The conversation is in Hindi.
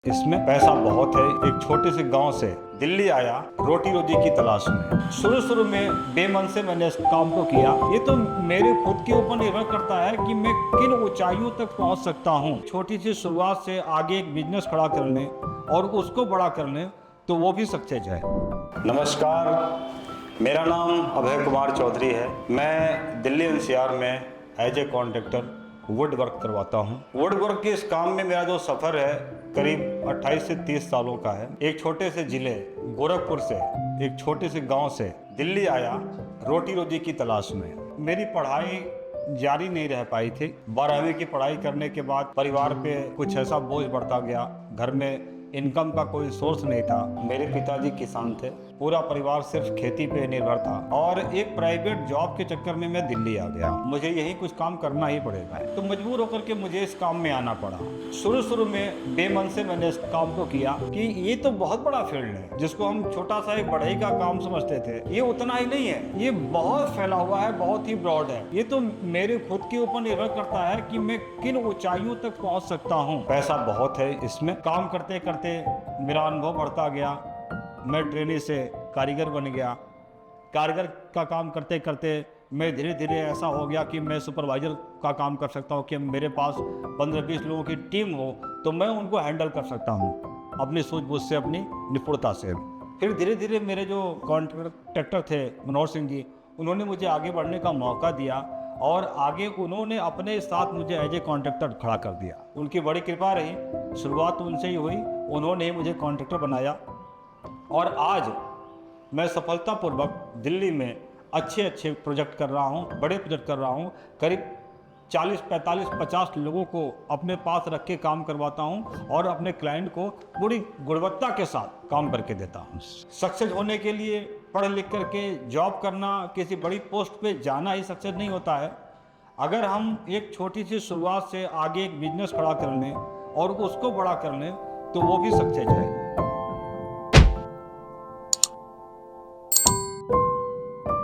इसमें पैसा बहुत है। एक छोटे से गांव से दिल्ली आया रोटी रोजी की तलाश में। शुरू में बेमन से मैंने इस काम को किया। ये तो मेरे खुद के ऊपर निर्भर करता है कि मैं किन ऊंचाइयों तक पहुंच सकता हूं। छोटी सी शुरुआत से आगे एक बिजनेस खड़ा कर लें और उसको बड़ा कर लें तो वो भी सक्सेस है। नमस्कार, मेरा नाम अभय कुमार चौधरी है। मैं दिल्ली एनसीआर में as a contractor wood work करवाता हूँ। वुड वर्क के इस काम में मेरा जो सफ़र है करीब 28 से 30 सालों का है। एक छोटे से जिले गोरखपुर से, एक छोटे से गांव से दिल्ली आया रोटी रोजी की तलाश में। मेरी पढ़ाई जारी नहीं रह पाई थी। 12वीं की पढ़ाई करने के बाद परिवार पे कुछ ऐसा बोझ बढ़ता गया। घर में इनकम का कोई सोर्स नहीं था। मेरे पिताजी किसान थे, पूरा परिवार सिर्फ खेती पे निर्भर था और एक प्राइवेट जॉब के चक्कर में मैं दिल्ली आ गया। मुझे यही कुछ काम करना ही पड़ेगा, तो मजबूर होकर के मुझे इस काम में आना पड़ा। शुरू में बेमन से मैंने इस काम को किया कि ये तो बहुत बड़ा फील्ड है, जिसको हम छोटा सा एक बढ़ई का काम समझते थे, ये उतना ही नहीं है। ये बहुत फैला हुआ है, बहुत ही ब्रॉड है। ये तो मेरे खुद के ऊपर निर्भर करता है कि मैं किन ऊंचाइयों तक पहुंच सकता हूँ। पैसा बहुत है इसमें। काम करते करते मेरा अनुभव बढ़ता गया। मैं ट्रेनी से कारीगर बन गया। कारीगर का काम करते करते मैं धीरे धीरे ऐसा हो गया कि मैं सुपरवाइज़र का काम कर सकता हूँ कि मेरे पास 15-20 लोगों की टीम हो तो मैं उनको हैंडल कर सकता हूँ अपनी सूझबूझ से, अपनी निपुणता से। फिर धीरे धीरे मेरे जो कॉन्ट्रैक्टर थे मनोहर सिंह जी, उन्होंने मुझे आगे बढ़ने का मौका दिया और आगे उन्होंने अपने साथ मुझे एज ए कॉन्ट्रैक्टर खड़ा कर दिया। उनकी बड़ी कृपा रही। शुरुआत उनसे ही हुई, उन्होंने ही मुझे कॉन्ट्रैक्टर बनाया और आज मैं सफलतापूर्वक दिल्ली में अच्छे प्रोजेक्ट कर रहा हूँ, बड़े प्रोजेक्ट कर रहा हूँ। करीब 40, 45, 50 लोगों को अपने पास रख के काम करवाता हूँ और अपने क्लाइंट को पूरी गुणवत्ता के साथ काम करके देता हूँ। सक्सेस होने के लिए पढ़ लिख करके जॉब करना, किसी बड़ी पोस्ट पे जाना ही सक्सेस नहीं होता है। अगर हम एक छोटी सी शुरुआत से आगे एक बिजनेस खड़ा कर लें और उसको बड़ा कर लें तो वो भी सक्सेस है।